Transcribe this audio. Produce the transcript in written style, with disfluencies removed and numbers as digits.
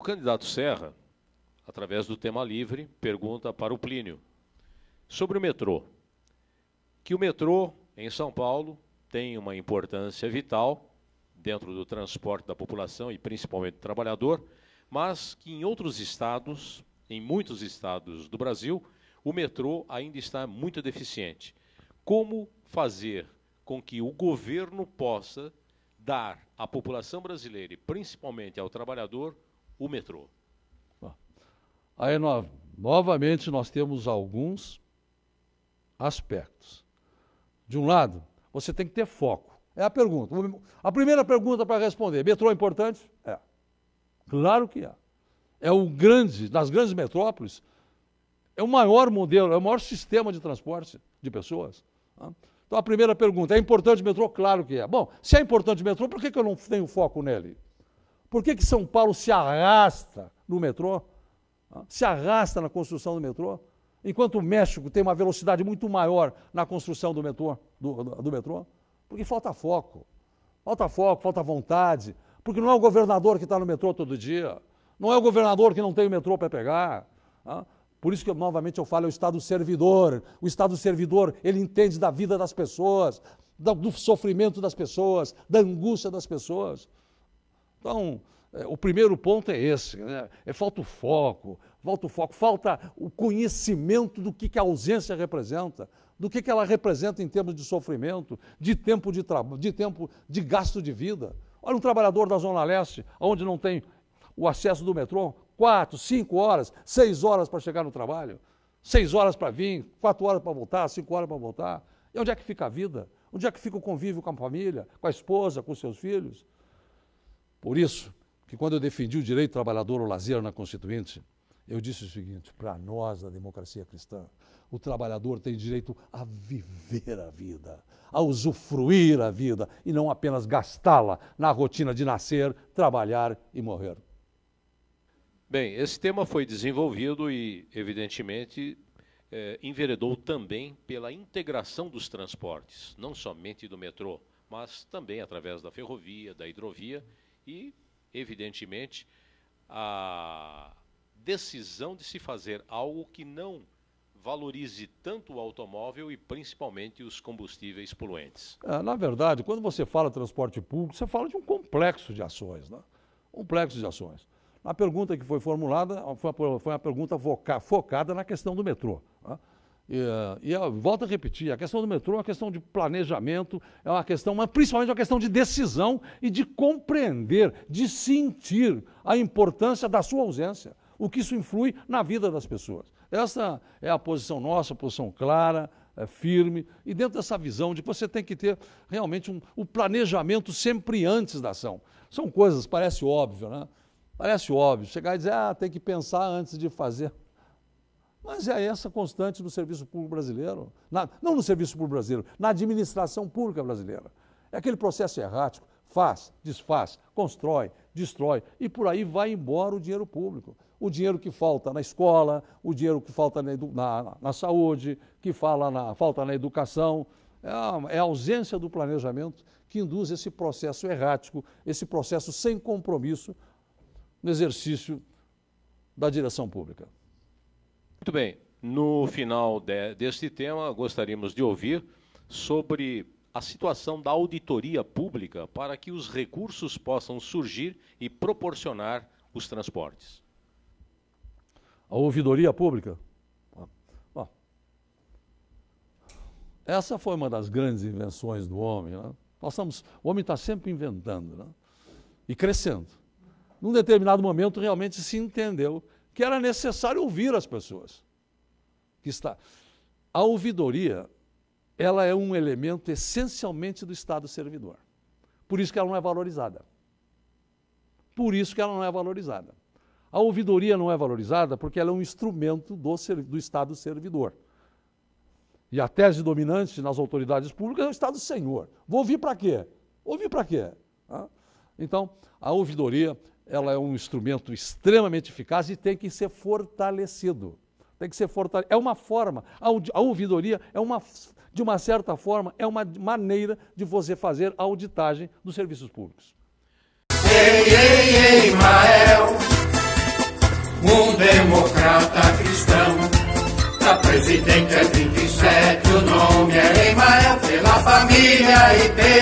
candidato Serra, através do tema livre, pergunta para o Plínio sobre o metrô. Que o metrô em São Paulo tem uma importância vital dentro do transporte da população e principalmente do trabalhador, mas que em outros estados, em muitos estados do Brasil, o metrô ainda está muito deficiente. Como fazer com que o governo possa dar à população brasileira e principalmente ao trabalhador o metrô? Aí, novamente, nós temos alguns aspectos. De um lado, você tem que ter foco. É a pergunta. A primeira pergunta para responder: metrô é importante? É. Claro que é. É o grande, das grandes metrópoles, é o maior modelo, é o maior sistema de transporte de pessoas. Então, a primeira pergunta: é importante o metrô? Claro que é. Bom, se é importante o metrô, por que eu não tenho foco nele? Por que São Paulo se arrasta no metrô? Se arrasta na construção do metrô, enquanto o México tem uma velocidade muito maior na construção do metrô, do metrô? Porque falta foco, falta vontade, porque não é o governador que está no metrô todo dia, não é o governador que não tem o metrô para pegar. Por isso que, novamente, eu falo, é o Estado servidor. O Estado servidor, ele entende da vida das pessoas, do sofrimento das pessoas, da angústia das pessoas. Então, o primeiro ponto é esse, né? Falta o foco, falta o conhecimento do que a ausência representa, do que ela representa em termos de sofrimento, de tempo de trabalho, de tempo de gasto de vida. Olha um trabalhador da Zona Leste, onde não tem o acesso do metrô, 4, 5 horas, 6 horas para chegar no trabalho, 6 horas para vir, 4 horas para voltar, 5 horas para voltar. E onde é que fica a vida? Onde é que fica o convívio com a família, com a esposa, com os seus filhos? Por isso que quando eu defendi o direito trabalhador ao lazer na Constituinte, eu disse o seguinte: para nós, da democracia cristã, o trabalhador tem direito a viver a vida, a usufruir a vida, e não apenas gastá-la na rotina de nascer, trabalhar e morrer. Bem, esse tema foi desenvolvido e, evidentemente, enveredou também pela integração dos transportes, não somente do metrô, mas também através da ferrovia, da hidrovia e, evidentemente, a decisão de se fazer algo que não valorize tanto o automóvel e principalmente os combustíveis poluentes. Na verdade, quando você fala transporte público, você fala de um complexo de ações, né? Complexo de ações. A pergunta que foi formulada foi uma pergunta focada na questão do metrô, né? E eu volto a repetir, a questão do metrô é uma questão de planejamento, é uma questão, mas principalmente uma questão de decisão e de compreender, de sentir a importância da sua ausência, o que isso influi na vida das pessoas. Essa é a posição nossa, posição clara, firme, e dentro dessa visão de que você tem que ter realmente o planejamento sempre antes da ação. São coisas, parece óbvio, né? Parece óbvio, chegar e dizer, tem que pensar antes de fazer. Mas é essa constante no serviço público brasileiro, não no serviço público brasileiro, na administração pública brasileira. É aquele processo errático, faz, desfaz, constrói, destrói, e por aí vai embora o dinheiro público. O dinheiro que falta na escola, o dinheiro que falta na saúde, que falta na educação. É a ausência do planejamento que induz esse processo errático, esse processo sem compromisso no exercício da direção pública. Muito bem. No final deste tema, gostaríamos de ouvir sobre a situação da auditoria pública para que os recursos possam surgir e proporcionar os transportes. A ouvidoria pública? Essa foi uma das grandes invenções do homem, né? O homem está sempre inventando, né? E crescendo. Num determinado momento, realmente se entendeu que era necessário ouvir as pessoas. A ouvidoria, ela é um elemento essencialmente do Estado servidor. Por isso que ela não é valorizada. Por isso que ela não é valorizada. A ouvidoria não é valorizada porque ela é um instrumento do Estado servidor. E a tese dominante nas autoridades públicas é o Estado senhor. Vou ouvir para quê? Ouvir para quê? Então, a ouvidoria, ela é um instrumento extremamente eficaz e tem que ser fortalecido. Tem que ser fortalecido. É uma forma, a ouvidoria de uma certa forma, é uma maneira de você fazer a auditagem dos serviços públicos. Ei, ei, ei, Mael! democrata cristão. Pra presidente é 27, o nome é Emael, pela família e pela